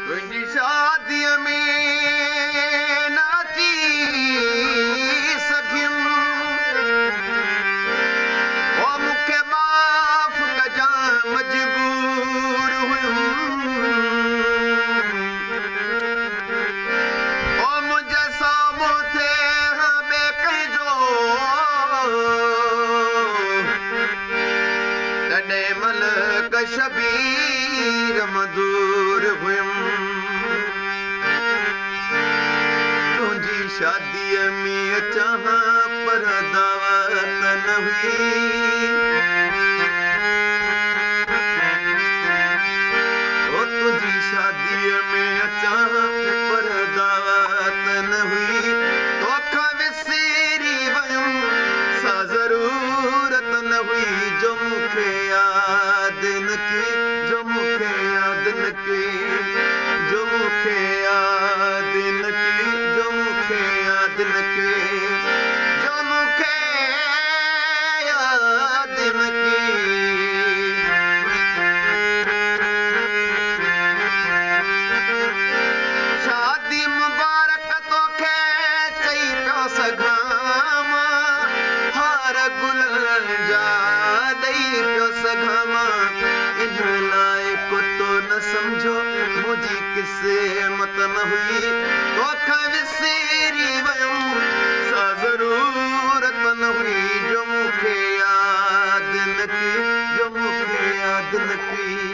तुंहिंजी शादीअ में नाची सघियुमि ओ मूंखे माफ़ कजां मजबूर हुयुमि ओ मुंहिंजे साम्हूं थिए ॿिए कंहिंजो तॾहिं महिल शबीर मधुर हुयुमि तुंहिंजी शादीअ में अचां पर दावत न हुई ओ तुंहिंजी शादीअ में अचां पर दावत न हुई तोखां विसरी वयुमि सा ज़रूरत न हुई जो मूंखे यादि न की जो मूंखे यादि न की जो मूंखे यादि न की जो मूंखे यादि न की जो मूंखे यादि न की शादी मुबारक तोखे चई पियो सघां मां हार गुलनि जा ॾेई पियो सघां मां इन लाइ कुतो न सम्झो मुंहिंजी क़िस्मत न हुई तोखां विसरी वयुमि सा ज़रूरत न हुई जो मूंखे यादि न की जो मूंखे यादि न की